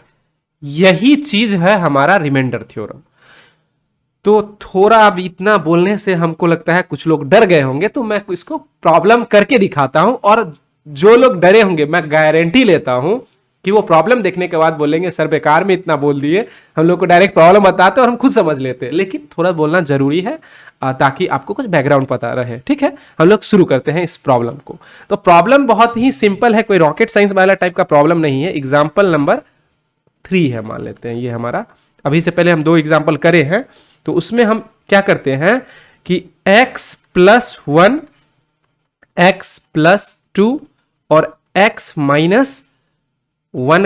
यही चीज है हमारा रिमाइंडर थ्योरम। तो थोड़ा अब इतना बोलने से हमको लगता है कुछ लोग डर गए होंगे, तो मैं इसको प्रॉब्लम करके दिखाता हूं, और जो लोग डरे होंगे मैं गारंटी लेता हूं कि वो प्रॉब्लम देखने के बाद बोलेंगे सर बेकार में इतना बोल दिए, हम लोग को डायरेक्ट प्रॉब्लम बताते और हम खुद समझ लेते। लेकिन थोड़ा बोलना जरूरी है ताकि आपको कुछ बैकग्राउंड पता रहे। ठीक है, हम लोग शुरू करते हैं इस प्रॉब्लम को। तो प्रॉब्लम बहुत ही सिंपल है, कोई रॉकेट साइंस वाला टाइप का प्रॉब्लम नहीं है। एग्जाम्पल नंबर 3 है, मान लेते हैं ये हमारा। अभी से पहले हम 2 एग्जाम्पल करे हैं, तो उसमें हम क्या करते हैं कि x+1 x+2 और x-1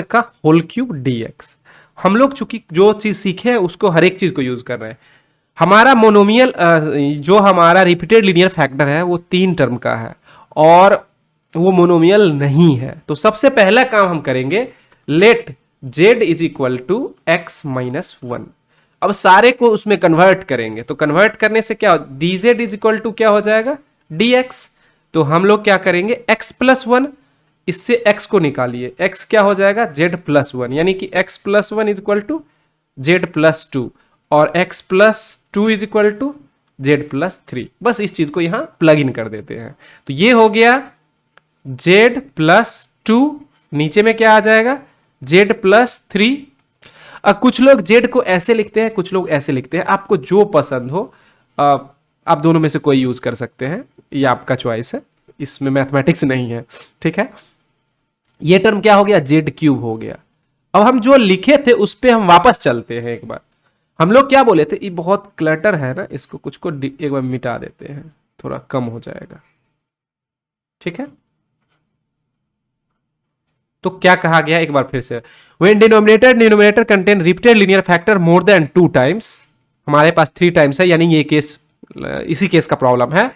का होल क्यूब dx। हम लोग चूंकि जो चीज सीखे हैं उसको हर एक चीज को यूज कर रहे हैं। हमारा मोनोमियल जो हमारा रिपीटेड लीनियर फैक्टर है वो 3 टर्म का है और वो मोनोमियल नहीं है। तो सबसे पहला काम हम करेंगे, let z is equal to x minus one. अब सारे को उसमें कन्वर्ट करेंगे, तो कन्वर्ट करने से क्या dz इज इक्वल टू क्या हो जाएगा dx। तो हम लोग क्या करेंगे x प्लस वन, इससे x को निकालिए, x क्या हो जाएगा z प्लस वन, यानी कि x plus one is equal to z plus two और x plus two is equal to z plus three. बस इस चीज को यहां प्लग इन कर देते हैं। तो ये हो गया z प्लस टू, नीचे में क्या आ जाएगा z प्लस थ्री। अब कुछ लोग z को ऐसे लिखते हैं, कुछ लोग ऐसे लिखते हैं, आपको जो पसंद हो आप दोनों में से कोई यूज कर सकते हैं, ये आपका चॉइस है, इसमें मैथमेटिक्स नहीं है, ठीक है। ये टर्म क्या हो गया z क्यूब हो गया। अब हम जो लिखे थे उस पे हम वापस चलते हैं एक बार। हम लोग क्या बोले थे, ये बहुत क्लटर है ना, इसको कुछ को एक बार मिटा देते हैं, थोड़ा कम हो जाएगा, ठीक है। तो क्या कहा गया एक बार फिर से, when denominator contain repeated linear factor more than 2 times, हमारे पास 3 टाइम्स है, यानी ये केस इसी केस का प्रॉब्लम है।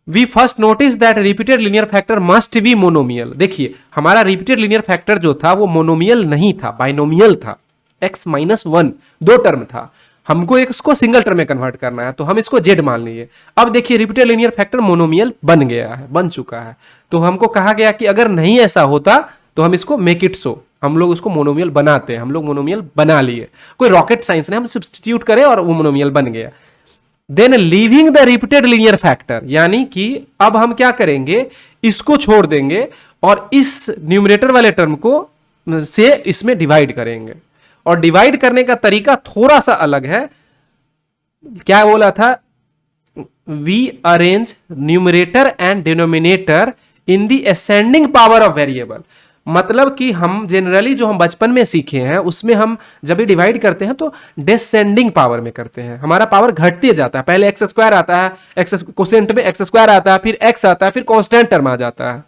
We first notice that repeated linear factor must be monomial. देखिए हमारा रिपीटेड लीनियर फैक्टर जो था वो मोनोमियल नहीं था, बाइनोमियल था। x माइनस वन 2 टर्म था, हमको इसको सिंगल टर्म में कन्वर्ट करना है, तो हम इसको z मान लिए। अब देखिए रिपीटेड लीनियर फैक्टर मोनोमियल बन गया है, बन चुका है। तो हमको कहा गया कि अगर नहीं ऐसा होता तो हम इसको मेक इट सो, हम लोग उसको मोनोमियल बनाते हैं। हम लोग मोनोमियल बना लिए, कोई रॉकेट साइंस नहीं, हम सब्स्टिट्यूट करें और वो मोनोमियल बन गया। Then leaving the repeated linear factor, यानी कि अब हम क्या करेंगे, इसको छोड़ देंगे और इस न्यूमरेटर वाले टर्म को से इसमें डिवाइड करेंगे। और डिवाइड करने का तरीका थोड़ा सा अलग है। क्या बोला था, we arrange numerator and denominator in the ascending power of variable. मतलब कि हम जनरली जो हम बचपन में सीखे हैं उसमें हम जब भी डिवाइड करते हैं तो डिसेंडिंग पावर में करते हैं, हमारा पावर घटते जाता है। पहले एक्स स्क्वायर आता है, एक्स क्वोशिएंट में एक्स स्क्वायर आता है, फिर एक्स आता है, फिर कांस्टेंट टर्म आ जाता है।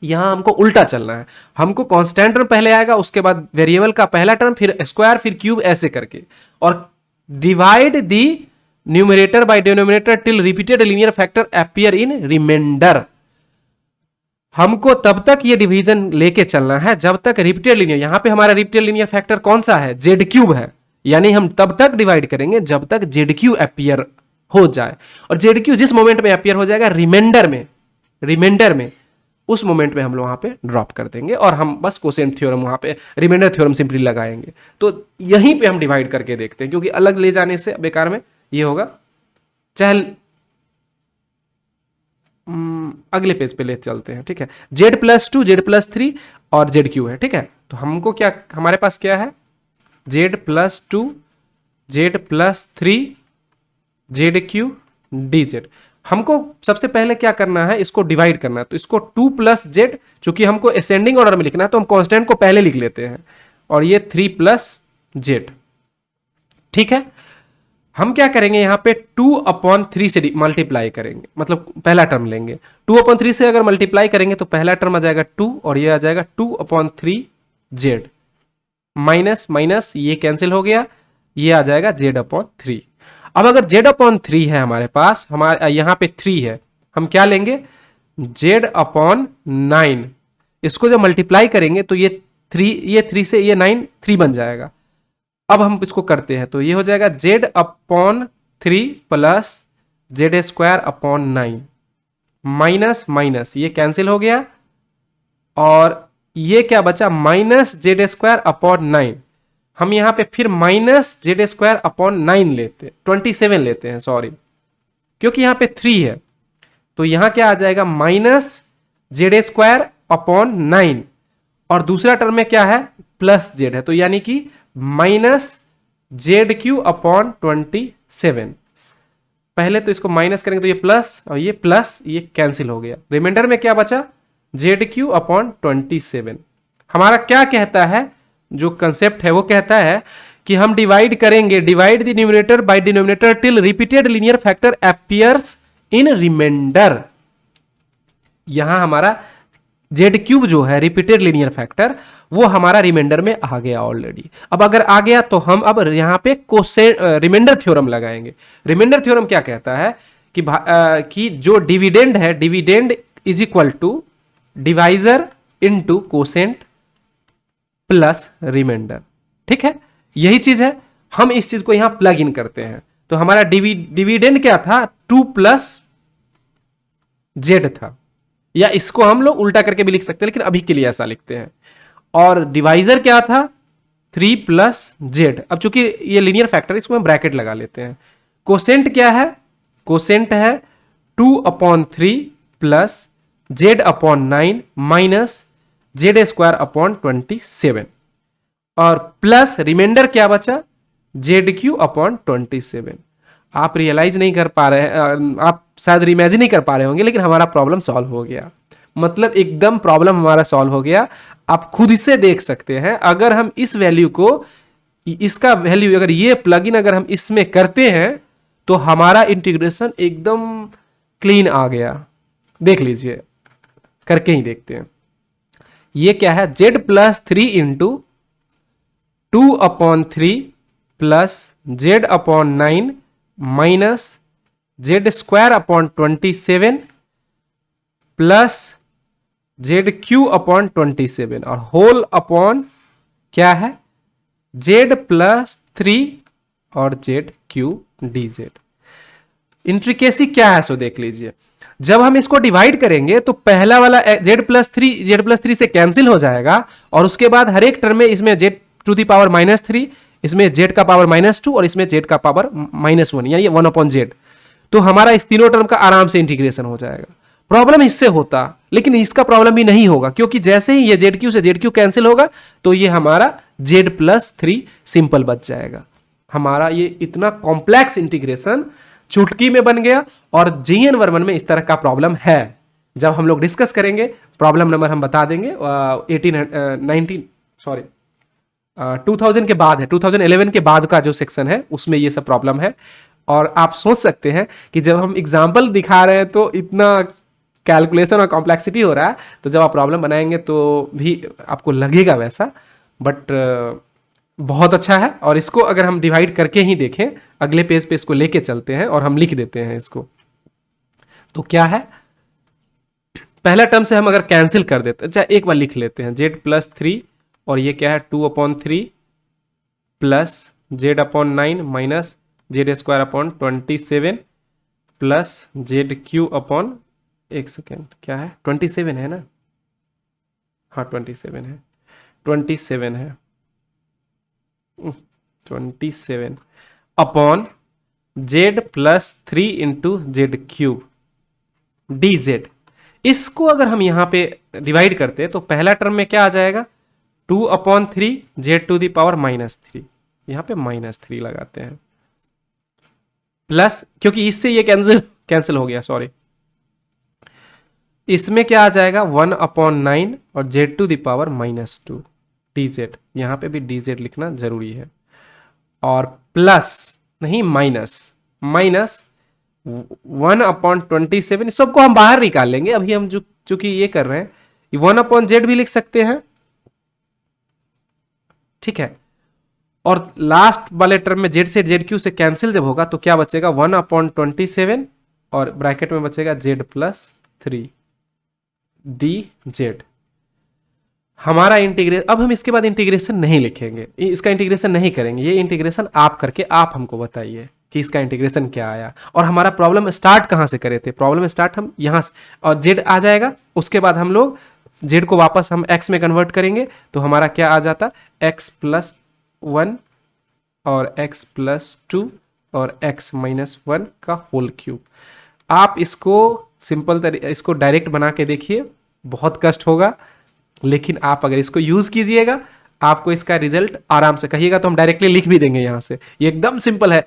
यहां हमको उल्टा चलना है, हमको कांस्टेंट टर्म पहले आएगा, उसके बाद वेरिएबल का पहला टर्म, फिर स्क्वायर, फिर क्यूब, ऐसे करके। और divide the numerator by denominator till repeated linear factor appear in remainder. हमको तब तक ये डिवीजन लेके चलना है जब तक रिपीटेड लीनियर, यहां पे हमारा रिपीटेड लीनियर फैक्टर कौन सा है, जेड क्यूब है, यानी हम तब तक डिवाइड करेंगे जब तक जेड क्यू अपीयर हो जाए। और जेड क्यू जिस मोमेंट में अपीयर हो जाएगा रिमाइंडर में उस मोमेंट में हम लोग वहां पे ड्रॉप कर देंगे और हम बस कोसेंट थ्योरम वहां पे रिमाइंडर थ्योरम सिंपली लगाएंगे। तो यहीं पे हम डिवाइड करके देखते हैं, क्योंकि अलग ले जाने से बेकार में ये होगा। चाहे अगले पेज पे ले चलते हैं, ठीक है। Z plus two, Z plus three और जेड क्यू है, ठीक है। तो हमको क्या, हमारे पास क्या है, Z plus two, Z plus three, Z Q, D Z. हमको सबसे पहले क्या करना है, इसको डिवाइड करना है। तो इसको 2 प्लस जेड, चूंकि हमको असेंडिंग ऑर्डर में लिखना है तो हम कांस्टेंट को पहले लिख लेते हैं, और ये 3 प्लस जेड, ठीक है। हम क्या करेंगे, यहां पे 2/3 से मल्टीप्लाई करेंगे, मतलब पहला टर्म लेंगे। 2/3 से अगर मल्टीप्लाई करेंगे तो पहला टर्म आ जाएगा 2 और ये आ जाएगा 2/3 जेड, माइनस माइनस ये कैंसिल हो गया, ये आ जाएगा z/3। अब अगर z/3 है हमारे पास, हमारे यहां पे 3 है, हम क्या लेंगे, z/9। इसको जब मल्टीप्लाई करेंगे तो ये 3 से ये 9, 3 बन जाएगा। अब हम इसको करते हैं तो ये हो जाएगा z/3 plus z²/9 minus minus ये कैंसिल हो गया, और ये क्या बचा, माइनस z²/9। हम यहां पे फिर माइनस z²/9 लेते, 27 लेते हैं, सॉरी, क्योंकि यहां पे 3 है। तो यहां क्या आ जाएगा, माइनस z²/9, और दूसरा टर्म में क्या है, प्लस z है, तो यानी कि माइनस ZQ/27। पहले तो इसको माइनस करेंगे तो ये प्लस और ये प्लस, ये कैंसिल हो गया। रिमाइंडर में क्या बचा, ZQ/27। हमारा क्या कहता है, जो कंसेप्ट है वो कहता है कि हम डिवाइड करेंगे, divide the numerator by denominator till repeated linear factor appears in remainder. यहां हमारा जेड क्यूब जो है रिपीटेड लीनियर फैक्टर, वो हमारा रिमाइंडर में आ गया ऑलरेडी। अब अगर आ गया तो हम अब यहाँ पे रिमाइंडर थ्योरम लगाएंगे। रिमाइंडर थ्योरम क्या कहता है कि जो डिविडेंड है, dividend is equal to divisor into quotient plus remainder. ठीक है, यही चीज है, हम इस चीज को यहां प्लग इन करते हैं। तो हमारा डिविडेंड क्या था, 2 प्लस जेड था, या इसको हम लोग उल्टा करके भी लिख सकते हैं, लेकिन अभी के लिए ऐसा लिखते हैं। और डिवाइजर क्या था, 3 प्लस जेड। अब चूंकि ये लीनियर फैक्टर, इसको हम ब्रैकेट लगा लेते हैं। कोसेंट क्या है, कोसेंट है 2/3 plus Z upon 9 minus Z square upon 27, और प्लस रिमाइंडर क्या बचा, जेड क्यू अपॉन 27। आप रियलाइज नहीं कर पा रहे हैं, आप शायद इमेजिन नहीं कर पा रहे होंगे, लेकिन हमारा प्रॉब्लम सॉल्व हो गया। मतलब एकदम प्रॉब्लम हमारा सॉल्व हो गया। आप खुद से देख सकते हैं, अगर हम इस वैल्यू को, इसका वैल्यू अगर ये प्लगइन अगर हम इसमें करते हैं तो हमारा इंटीग्रेशन एकदम क्लीन आ गया। देख लीजिए, करके ही देखते हैं। ये क्या है, Z plus 3 into 2/3 plus Z upon 9 minus Z square upon 27 plus Z Q upon 27, और होल अपॉन क्या है, जेड प्लस 3 और Z Q D Z. Intricacy क्या है सो देख लीजिए। जब हम इसको डिवाइड करेंगे तो पहला वाला जेड प्लस थ्री से कैंसिल हो जाएगा, और उसके बाद हर एक टर्म में इसमें जेड टू दी पावर -3, इसमें जेड का पावर -2 और इसमें जेड का पावर -1, यानी 1/z। तो हमारा इस तीनों टर्म का आराम से इंटीग्रेशन हो जाएगा। प्रॉब्लम इससे होता, लेकिन इसका प्रॉब्लम भी नहीं होगा, क्योंकि जैसे ही ये जेड क्यू से जेड क्यू कैंसिल होगा तो ये हमारा जेड प्लस 3 सिंपल बच जाएगा। हमारा ये इतना कॉम्प्लेक्स इंटीग्रेशन चुटकी में बन गया। और जीएन वर्मन में इस तरह का प्रॉब्लम है, जब हम लोग डिस्कस करेंगे प्रॉब्लम नंबर हम बता देंगे। 2000 के बाद है, 2011 के बाद का जो सेक्शन है उसमें ये सब प्रॉब्लम है। और आप सोच सकते हैं कि जब हम एग्जाम्पल दिखा रहे हैं तो इतना कैलकुलेशन और कॉम्प्लेक्सिटी हो रहा है, तो जब आप प्रॉब्लम बनाएंगे तो भी आपको लगेगा वैसा, बट बहुत अच्छा है। और इसको अगर हम डिवाइड करके ही देखें, अगले पेज पे इसको लेके चलते हैं और हम लिख देते हैं इसको। तो क्या है, पहला टर्म से हम अगर कैंसिल कर देते हैं, अच्छा एक बार लिख लेते हैं, जेड प्लस 3 और ये क्या है 2/3 plus Z upon 9 minus Z square upon 27 plus Z Q upon, एक सेकेंड क्या है, 27 है ना, हाँ 27 है, 27 upon Z plus 3 into Z cube D Z. इसको अगर हम यहां पे डिवाइड करते हैं तो पहला टर्म में क्या आ जाएगा, 2/3 जेड टू दी पावर -3, यहां पे -3 लगाते हैं, प्लस क्योंकि इससे ये कैंसिल हो गया, सॉरी, इसमें क्या आ जाएगा 1/9 और z to the power -2 d z. यहां पे भी डी जेड लिखना जरूरी है, और प्लस नहीं माइनस 1/27, इस सबको हम बाहर निकाल लेंगे। अभी हम जो चूंकि ये कर रहे हैं, 1/z भी लिख सकते हैं, ठीक है। और लास्ट वाले टर्म में जेड से जेड क्यू से कैंसिल जब होगा तो क्या बचेगा 1/27 और ब्रैकेट में बचेगा जेड प्लस 3 डी जेड। हमारा इंटीग्रेशन, अब हम इसके बाद इंटीग्रेशन नहीं लिखेंगे, इसका इंटीग्रेशन नहीं करेंगे, ये इंटीग्रेशन आप करके आप हमको बताइए कि इसका इंटीग्रेशन क्या आया। और हमारा प्रॉब्लम स्टार्ट कहां से करे थे, प्रॉब्लम स्टार्ट हम यहां से, और जेड आ जाएगा, उसके बाद हम लोग जेड को वापस हम एक्स में कन्वर्ट करेंगे तो हमारा क्या आ जाता, एक्स प्लस 1 और एक्स प्लस 2 और एक्स -1 का होल क्यूब। आप इसको सिंपल इसको डायरेक्ट बना के देखिए, बहुत कष्ट होगा, लेकिन आप अगर इसको यूज कीजिएगा आपको इसका रिजल्ट आराम से कहिएगा तो हम डायरेक्टली लिख भी देंगे यहां से। ये एकदम सिंपल है।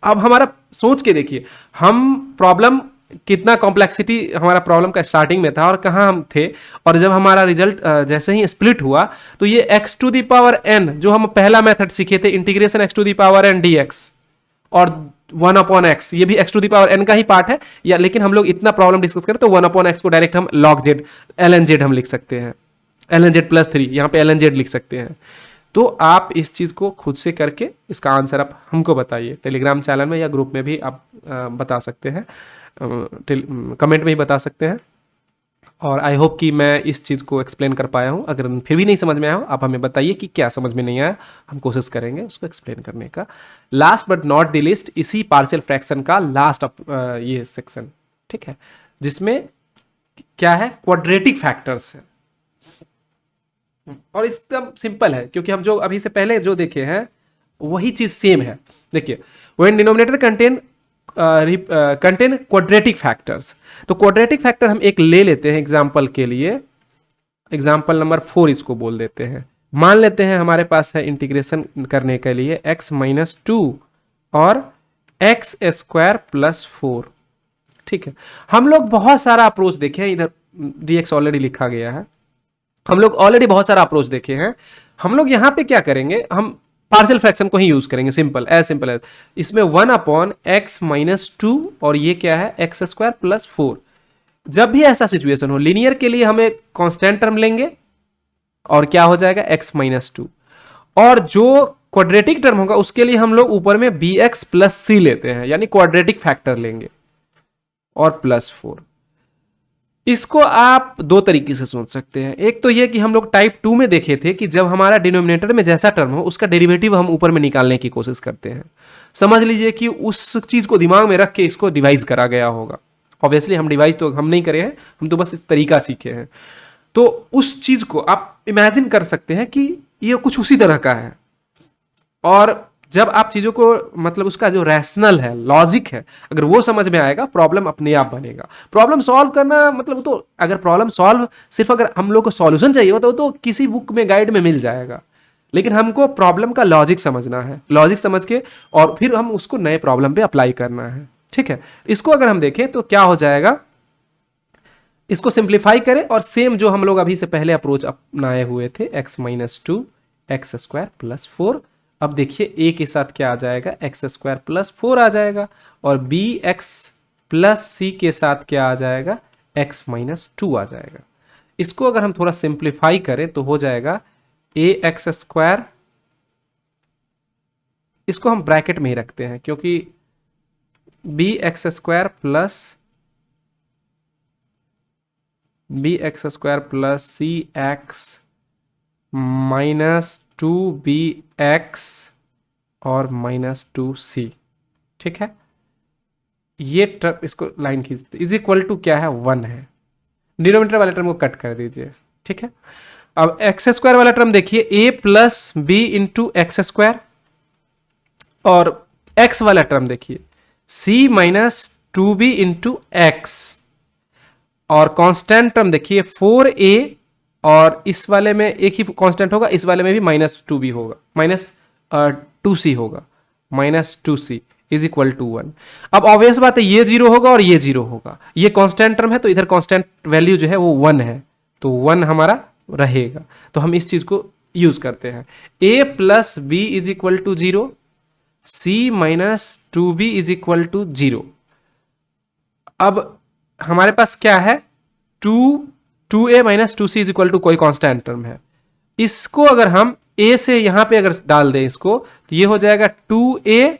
अब हमारा सोच के देखिए, हम प्रॉब्लम कितना कॉम्प्लेक्सिटी हमारा प्रॉब्लम का स्टार्टिंग में था और कहां हम थे, और जब हमारा रिजल्ट जैसे ही स्प्लिट हुआ तो ये x to the power n, जो हम पहला मेथड सीखे थे integration x to the power n dx, और वन अपॉन एक्स, ये भी x to the power n का ही पार्ट है, या लेकिन हम लोग इतना प्रॉब्लम डिस्कस करें तो वन अपॉन एक्स को डायरेक्ट हम log z l n z हम लिख सकते हैं, एल एन जेड प्लस 3, यहाँ पे एल एन जेड लिख सकते हैं। तो आप इस चीज़ को खुद से करके इसका आंसर आप हमको बताइए, टेलीग्राम चैनल में या ग्रुप में भी आप बता सकते हैं, कमेंट में ही बता सकते हैं। और आई होप कि मैं इस चीज़ को एक्सप्लेन कर पाया हूँ। अगर फिर भी नहीं समझ में आया हो, आप हमें बताइए कि क्या समझ में नहीं आया, हम कोशिश करेंगे उसको एक्सप्लेन करने का। Last but not the list, इसी पार्शियल फ्रैक्शन का लास्ट ये सेक्शन, ठीक है, जिसमें क्या है, क्वाड्रेटिक फैक्टर्स है। और एकदम सिंपल है, क्योंकि हम जो अभी से पहले जो देखे हैं वही चीज़ सेम है। देखिए, when denominator contain quadratic factors, तो क्वाड्रेटिक फैक्टर हम एक ले लेते हैं एग्जाम्पल के लिए, एग्जाम्पल नंबर 4 इसको बोल देते हैं। मान लेते हैं हमारे पास है इंटीग्रेशन करने के लिए x माइनस 2 और एक्स स्क्वायर प्लस 4, ठीक है। हम लोग बहुत सारा अप्रोच देखे हैं, इधर dx ऑलरेडी लिखा गया है, हम लोग ऑलरेडी बहुत सारा अप्रोच देखे हैं। हम लोग यहां पे क्या करेंगे, हम पार्शियल फ्रैक्शन को ही यूज करेंगे, सिंपल एज इसमें 1 अपॉन एक्स माइनस 2 और ये क्या है, एक्स स्क्वायर प्लस 4। जब भी ऐसा सिचुएशन हो, लीनियर के लिए हम एक कांस्टेंट टर्म लेंगे और क्या हो जाएगा, एक्स माइनस 2, और जो क्वाड्रेटिक टर्म होगा उसके लिए हम लोग ऊपर में बी एक्स प्लस सी लेते हैं, यानी क्वाड्रेटिक फैक्टर लेंगे और प्लस 4। इसको आप दो तरीके से सोच सकते हैं। एक तो ये कि हम लोग टाइप 2 में देखे थे कि जब हमारा डिनोमिनेटर में जैसा टर्म हो उसका डेरिवेटिव हम ऊपर में निकालने की कोशिश करते हैं। समझ लीजिए कि उस चीज को दिमाग में रख के इसको डिवाइज करा गया होगा। ऑब्वियसली हम डिवाइज तो हम नहीं करे हैं, हम तो बस इस तरीका सीखे हैं। तो उस चीज को आप इमेजिन कर सकते हैं कि ये कुछ उसी तरह का है, और जब आप चीजों को मतलब उसका जो रैशनल है, लॉजिक है, अगर वो समझ में आएगा, प्रॉब्लम अपने आप बनेगा। प्रॉब्लम सॉल्व करना मतलब तो अगर प्रॉब्लम सॉल्व सिर्फ अगर हम लोग को सॉल्यूशन चाहिए हो तो किसी बुक में गाइड में मिल जाएगा, लेकिन हमको प्रॉब्लम का लॉजिक समझना है, लॉजिक समझ के और फिर हम उसको नए प्रॉब्लम पे अप्लाई करना है, ठीक है। इसको अगर हम देखें तो क्या हो जाएगा, इसको सिंप्लीफाई करें और सेम जो हम लोग अभी से पहले अप्रोच अपनाए हुए थे, x minus 2 x square plus 4। अब देखिए ए के साथ क्या आ जाएगा, एक्स स्क्वायर प्लस 4 आ जाएगा, और बी एक्स प्लस सी के साथ क्या आ जाएगा, एक्स माइनस 2 आ जाएगा। इसको अगर हम थोड़ा सिंप्लीफाई करें तो हो जाएगा ए एक्स स्क्वायर, इसको हम ब्रैकेट में ही रखते हैं क्योंकि बी एक्स स्क्वायर प्लस सी एक्स माइनस 2bx और माइनस 2c, ठीक है। ये टर्म, इसको लाइन खींचते, इज इक्वल टू क्या है, 1 है। डिनोमिनेटर वाले टर्म को कट कर दीजिए, ठीक है। अब एक्स स्क्वायर वाला टर्म देखिए, a plus B into x square, और x वाला टर्म देखिए c minus 2b into x, और कांस्टेंट टर्म देखिए 4a, और इस वाले में एक ही कांस्टेंट होगा, इस वाले में भी माइनस 2b होगा, माइनस 2c होगा, minus 2c is equal to 1। अब ऑब्वियस बात है ये 0 होगा और ये 0 होगा, ये कांस्टेंट टर्म है तो इधर कांस्टेंट वैल्यू जो है वो 1 है, तो 1 हमारा रहेगा। तो हम इस चीज को यूज करते हैं, a plus B is equal to 0, c minus 2b is equal to 0। अब हमारे पास क्या है, 2a minus 2c is equal to कोई कांस्टेंट टर्म है। इसको अगर हम a से यहां पे अगर डाल दें इसको, तो ये हो जाएगा 2a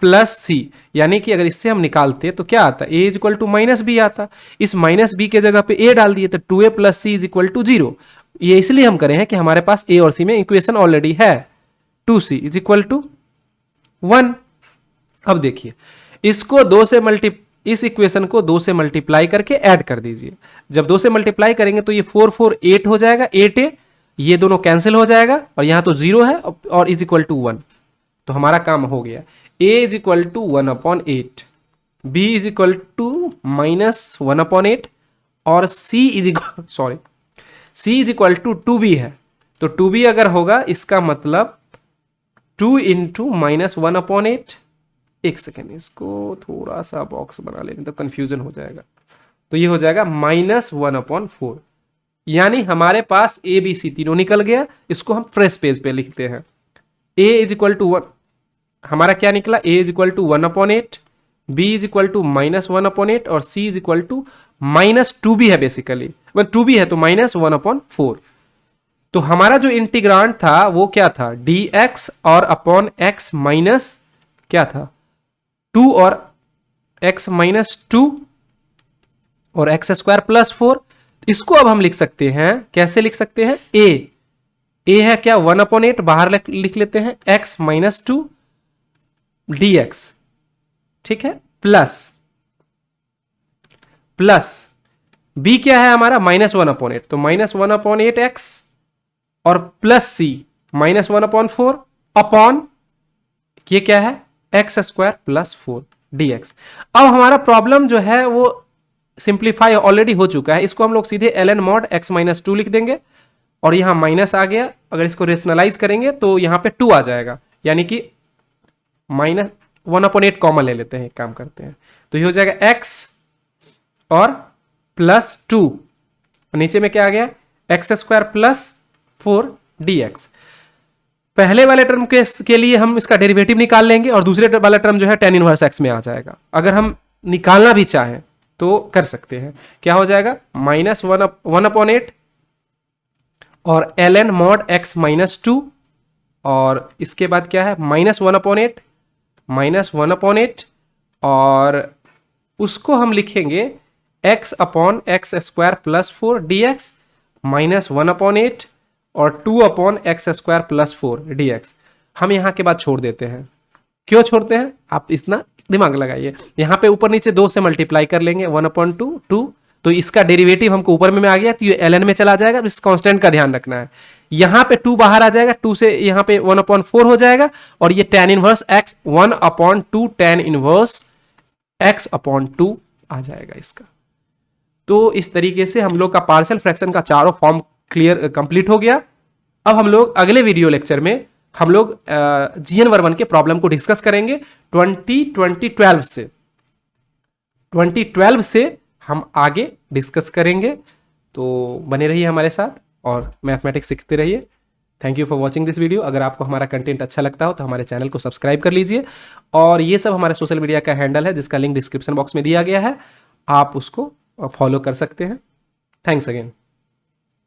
प्लस सी, यानी कि अगर इससे हम निकालते तो क्या आता, a is equal to minus b आता। इस माइनस बी के जगह पे a डाल दिए तो 2a plus C is equal to 0। ये इसलिए हम करें हैं कि हमारे पास a और c में इक्वेशन ऑलरेडी है, 2c इज इक्वल टू 1। अब देखिए इसको इस इक्वेशन को 2 से मल्टीप्लाई करके ऐड कर दीजिए। जब 2 से मल्टीप्लाई करेंगे तो ये 4 4 8 हो जाएगा, 8a, ये दोनों कैंसिल हो जाएगा और यहां तो 0 है और इज इक्वल टू 1। तो हमारा काम हो गया, a is equal to 1/8, b is equal to minus 1/8, और c is equal to 2b है। तो 2b अगर होगा इसका मतलब 2 इंटू माइनस 1/8। एक सेकेंड, इसको थोड़ा सा बॉक्स बना लेने तो कंफ्यूजन हो जाएगा। तो ये हो जाएगा माइनस 1/4, यानी हमारे पास ए बी सी तीनों निकल गया। इसको हम फ्रेश पेज पे लिखते हैं, a इज इक्वल टू 1, हमारा क्या निकला, a is equal to 1/8, b is equal to -1/8 और c इज इक्वल टू -2 भी है बेसिकली, मतलब 2 भी है तो -1/4। तो हमारा जो इंटीग्रांड था वो क्या था, dx और अपॉन x माइनस क्या था 2 और x माइनस 2 और एक्स स्क्वायर प्लस 4। इसको अब हम लिख सकते हैं, कैसे लिख सकते हैं, a है क्या 1/8, बाहर लिख लेते हैं x माइनस 2 dx, ठीक है, प्लस b क्या है हमारा -1/8, तो -1/8x और प्लस c -1/4 अपॉन ये क्या है एक्स स्क्वायर प्लस 4 dx। अब हमारा प्रॉब्लम जो है वो सिंप्लीफाई ऑलरेडी हो चुका है, इसको हम लोग सीधे ln mod x माइनस 2 लिख देंगे और यहां माइनस आ गया, अगर इसको रेशनलाइज करेंगे तो यहां पे 2 आ जाएगा, यानी कि -1/8 कॉमन ले लेते हैं, एक काम करते हैं, तो ये हो जाएगा x और प्लस 2, नीचे में क्या आ गया एक्स स्क्वायर प्लस 4 dx। पहले वाले टर्म के लिए हम इसका डेरिवेटिव निकाल लेंगे और दूसरे वाला टर्म जो है tan इनवर्स x में आ जाएगा। अगर हम निकालना भी चाहें तो कर सकते हैं, क्या हो जाएगा -1/8 और ln mod x माइनस 2 और इसके बाद क्या है -1/8 और उसको हम लिखेंगे x upon x square plus 4 dx -1/8 और 2 upon x square plus 4 dx। हम यहां के बाद छोड़ देते हैं, क्यों छोड़ते हैं आप इतना दिमाग लगाइए, यहां पे ऊपर नीचे 2 से मल्टीप्लाई कर लेंगे 1/2 2, तो इसका डेरिवेटिव हमको ऊपर में आ गया तो ये ln में चला जाएगा, इस कांस्टेंट का ध्यान रखना है, यहां पे 2 बाहर आ जाएगा, 2 से यहां पे 1/4 हो जाएगा और ये tan inverse x 1/2 tan inverse x upon 2 आ जाएगा इसका। तो इस तरीके से हम लोग का पार्शियल फ्रैक्शन का चारों फॉर्म क्लियर कंप्लीट हो गया। अब हम लोग अगले वीडियो लेक्चर में हम लोग GN वर्मन के प्रॉब्लम को डिस्कस करेंगे 2012 से हम आगे डिस्कस करेंगे, तो बने रहिए हमारे साथ और मैथमेटिक्स सीखते रहिए। Thank you for watching this video. अगर आपको हमारा कंटेंट अच्छा लगता हो तो हमारे चैनल को सब्सक्राइब कर लीजिए और ये सब हमारे सोशल मीडिया का हैंडल है जिसका लिंक डिस्क्रिप्शन बॉक्स में दिया गया है, आप उसको फॉलो कर सकते हैं। Thanks again.